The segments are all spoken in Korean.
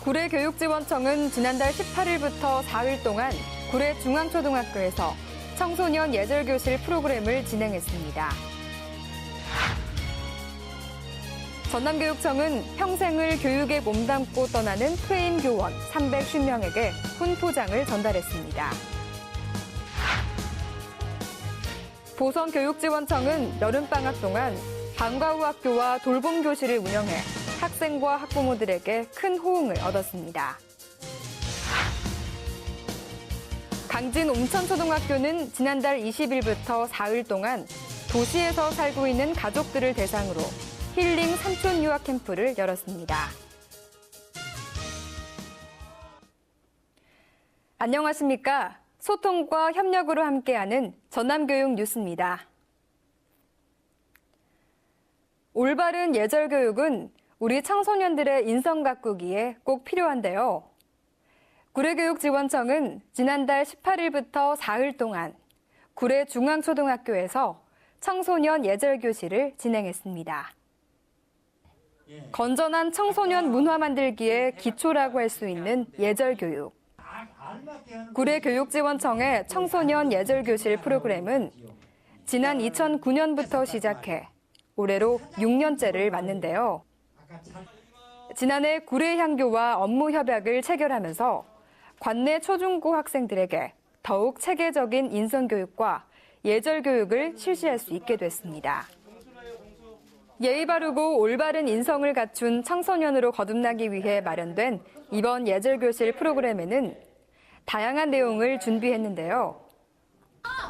구례교육지원청은 지난달 18일부터 4일 동안 구례중앙초등학교에서 청소년 예절교실 프로그램을 진행했습니다. 전남교육청은 평생을 교육에 몸담고 떠나는 퇴임 교원 350명에게 훈포장을 전달했습니다. 보성교육지원청은 여름방학 동안 방과 후 학교와 돌봄교실을 운영해 학생과 학부모들에게 큰 호응을 얻었습니다. 강진 옴천초등학교는 지난달 20일부터 4일 동안 도시에서 살고 있는 가족들을 대상으로 힐링 삼촌 유학 캠프를 열었습니다. 안녕하십니까? 소통과 협력으로 함께하는 전남교육 뉴스입니다. 올바른 예절교육은 우리 청소년들의 인성 가꾸기에 꼭 필요한데요. 구례교육지원청은 지난달 18일부터 4일 동안 구례중앙초등학교에서 청소년 예절교실을 진행했습니다. 건전한 청소년 문화 만들기의 기초라고 할 수 있는 예절교육. 구례교육지원청의 청소년 예절교실 프로그램은 지난 2009년부터 시작해 올해로 6년째를 맞는데요. 지난해 구례향교와 업무 협약을 체결하면서 관내 초중고 학생들에게 더욱 체계적인 인성교육과 예절교육을 실시할 수 있게 됐습니다. 예의 바르고 올바른 인성을 갖춘 청소년으로 거듭나기 위해 마련된 이번 예절교실 프로그램에는 다양한 내용을 준비했는데요.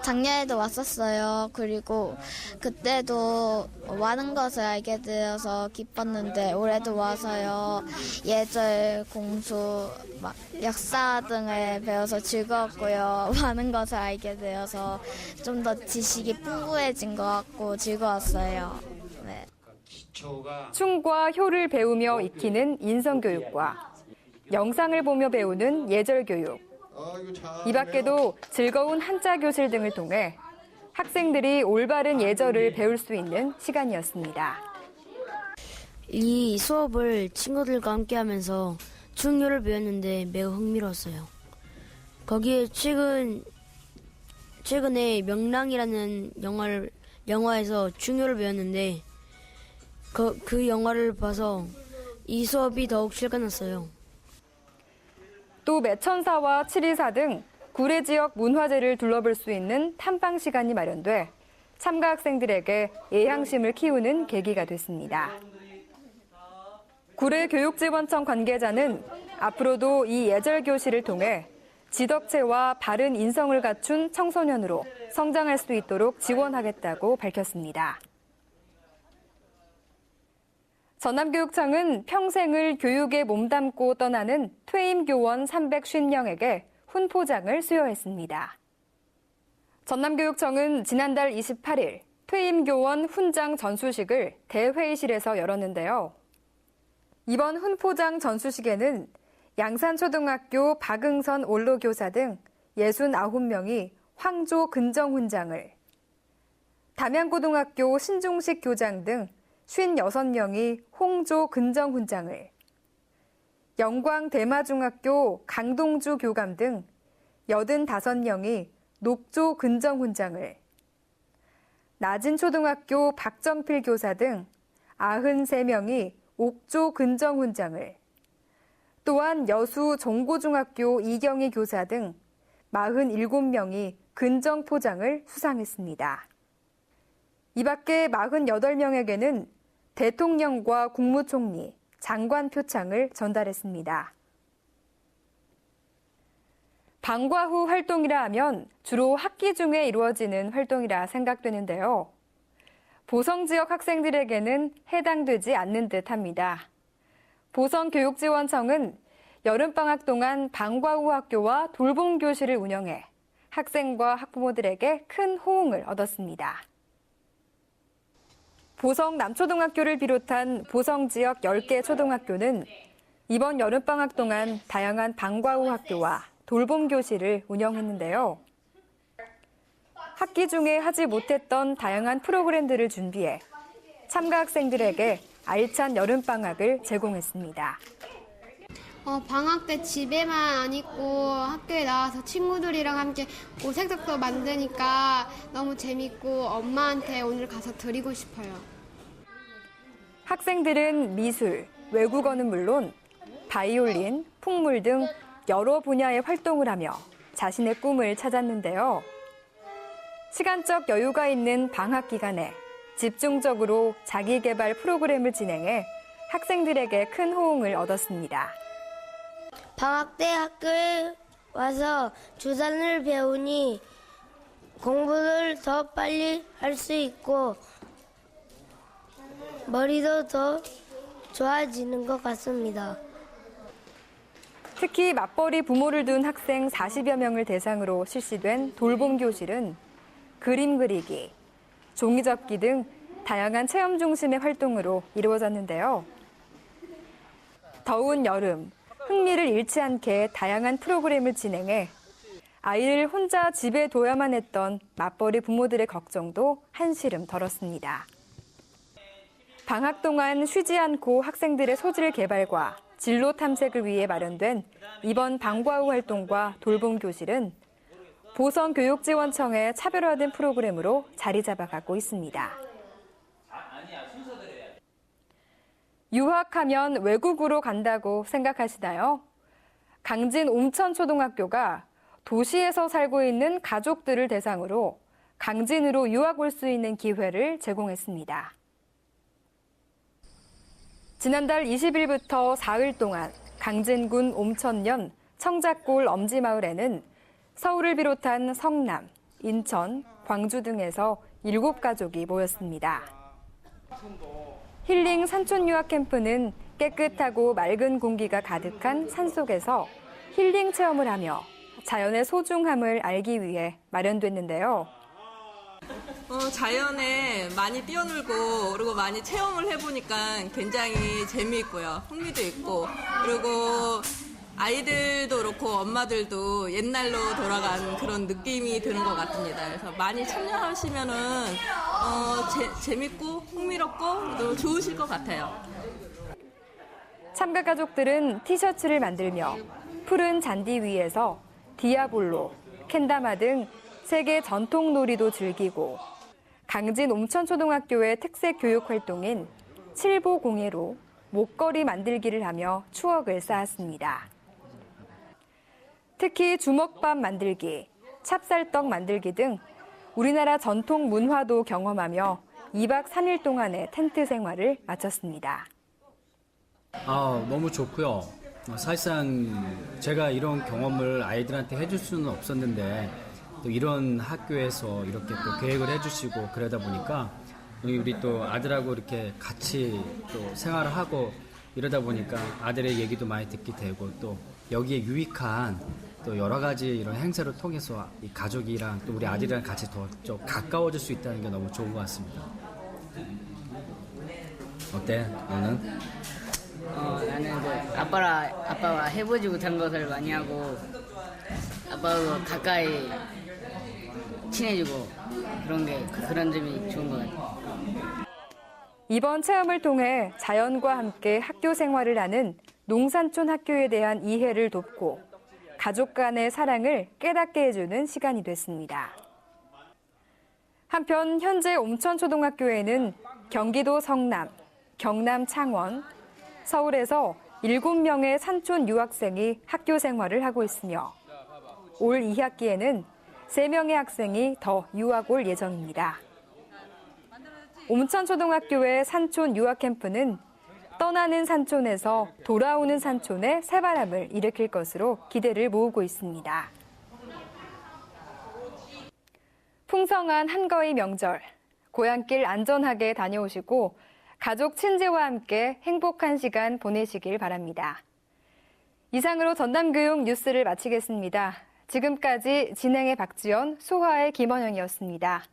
작년에도 왔었어요. 그리고 그때도 많은 것을 알게 되어서 기뻤는데 올해도 와서요. 예절, 공수, 역사 등을 배워서 즐거웠고요. 많은 것을 알게 되어서 좀 더 지식이 풍부해진 것 같고 즐거웠어요. 네. 춤과 효를 배우며 익히는 인성교육과 영상을 보며 배우는 예절교육. 이 밖에도 즐거운 한자 교실 등을 통해 학생들이 올바른 예절을 배울 수 있는 시간이었습니다. 이 수업을 친구들과 함께 하면서 중요를 배웠는데 매우 흥미로웠어요. 거기에 최근에 명랑이라는 영화에서 중요를 배웠는데 그 영화를 봐서 이 수업이 더욱 실감났어요. 또 매천사와 칠의사 등 구례 지역 문화재를 둘러볼 수 있는 탐방 시간이 마련돼 참가 학생들에게 예향심을 키우는 계기가 됐습니다. 구례교육지원청 관계자는 앞으로도 이 예절교실을 통해 지덕체와 바른 인성을 갖춘 청소년으로 성장할 수 있도록 지원하겠다고 밝혔습니다. 전남교육청은 평생을 교육에 몸담고 떠나는 퇴임 교원 350명에게 훈포장을 수여했습니다. 전남교육청은 지난달 28일 퇴임 교원 훈장 전수식을 대회의실에서 열었는데요. 이번 훈포장 전수식에는 양산초등학교 박응선 원로교사 등 69명이 황조 근정훈장을, 담양고등학교 신중식 교장 등 56명이 홍조 근정훈장을, 영광 대마중학교 강동주 교감 등 85명이 녹조 근정훈장을, 나진초등학교 박정필 교사 등 93명이 옥조 근정훈장을, 또한 여수 정고중학교 이경희 교사 등 47명이 근정포장을 수상했습니다. 이 밖에 48명에게는 대통령과 국무총리, 장관 표창을 전달했습니다. 방과 후 활동이라 하면 주로 학기 중에 이루어지는 활동이라 생각되는데요. 보성 지역 학생들에게는 해당되지 않는 듯합니다. 보성교육지원청은 여름방학 동안 방과 후 학교와 돌봄교실을 운영해 학생과 학부모들에게 큰 호응을 얻었습니다. 보성 남초등학교를 비롯한 보성 지역 10개 초등학교는 이번 여름방학 동안 다양한 방과 후 학교와 돌봄교실을 운영했는데요. 학기 중에 하지 못했던 다양한 프로그램들을 준비해 참가 학생들에게 알찬 여름방학을 제공했습니다. 방학 때 집에만 안 있고 학교에 나와서 친구들이랑 함께 오색석도 만드니까 너무 재밌고 엄마한테 오늘 가서 드리고 싶어요. 학생들은 미술, 외국어는 물론 바이올린, 풍물 등 여러 분야의 활동을 하며 자신의 꿈을 찾았는데요. 시간적 여유가 있는 방학 기간에 집중적으로 자기개발 프로그램을 진행해 학생들에게 큰 호응을 얻었습니다. 방학 때 학교에 와서 주산을 배우니 공부를 더 빨리 할 수 있고 머리도 더 좋아지는 것 같습니다. 특히 맞벌이 부모를 둔 학생 40여 명을 대상으로 실시된 돌봄 교실은 그림 그리기, 종이 접기 등 다양한 체험 중심의 활동으로 이루어졌는데요. 더운 여름, 흥미를 잃지 않게 다양한 프로그램을 진행해 아이를 혼자 집에 둬야만 했던 맞벌이 부모들의 걱정도 한시름 덜었습니다. 방학 동안 쉬지 않고 학생들의 소질 개발과 진로 탐색을 위해 마련된 이번 방과후 활동과 돌봄 교실은 보성교육지원청의 차별화된 프로그램으로 자리 잡아가고 있습니다. 유학하면 외국으로 간다고 생각하시나요? 강진 옴천초등학교가 도시에서 살고 있는 가족들을 대상으로 강진으로 유학 올 수 있는 기회를 제공했습니다. 지난달 20일부터 사흘 동안 강진군 옴천면 청작골 엄지마을에는 서울을 비롯한 성남, 인천, 광주 등에서 7가족이 모였습니다. 힐링 산촌유학 캠프는 깨끗하고 맑은 공기가 가득한 산속에서 힐링 체험을 하며 자연의 소중함을 알기 위해 마련됐는데요. 자연에 많이 뛰어놀고 그리고 많이 체험을 해보니까 굉장히 재미있고요. 흥미도 있고 그리고 아이들도 그렇고 엄마들도 옛날로 돌아간 그런 느낌이 드는 것 같습니다. 그래서 많이 참여하시면은 재밌고 흥미롭고 또 좋으실 것 같아요. 참가 가족들은 티셔츠를 만들며 푸른 잔디 위에서 디아볼로, 캔다마 등 세계 전통 놀이도 즐기고 강진 옴천초등학교의 특색 교육 활동인 칠보공예로 목걸이 만들기를 하며 추억을 쌓았습니다. 특히 주먹밥 만들기, 찹쌀떡 만들기 등 우리나라 전통 문화도 경험하며 2박 3일 동안의 텐트 생활을 마쳤습니다. 너무 좋고요. 사실상 제가 이런 경험을 아이들한테 해줄 수는 없었는데 또 이런 학교에서 이렇게 또 계획을 해주시고 그러다 보니까 우리 또 아들하고 이렇게 같이 또 생활을 하고 이러다 보니까 아들의 얘기도 많이 듣게 되고 또 여기에 유익한 또 여러 가지 이런 행사를 통해서 이 가족이랑 또 우리 아들이랑 같이 더 좀 가까워질 수 있다는 게 너무 좋은 것 같습니다. 어때? 너는? 나는 아빠와 해보지 못한 것을 많이 하고 아빠하고 가까이 친해지고 그런 점이 좋은 것 같아요. 이번 체험을 통해 자연과 함께 학교 생활을 하는 농산촌 학교에 대한 이해를 돕고 가족 간의 사랑을 깨닫게 해주는 시간이 됐습니다. 한편 현재 옴천초등학교에는 경기도 성남, 경남 창원, 서울에서 7명의 산촌 유학생이 학교 생활을 하고 있으며 올 2학기에는 3명의 학생이 더 유학 올 예정입니다. 옴천초등학교의 산촌 유학 캠프는 떠나는 산촌에서 돌아오는 산촌의 새바람을 일으킬 것으로 기대를 모으고 있습니다. 풍성한 한가위 명절, 고향길 안전하게 다녀오시고 가족 친지와 함께 행복한 시간 보내시길 바랍니다. 이상으로 전남교육 뉴스를 마치겠습니다. 지금까지 진행의 박지연, 소화의 김원영이었습니다.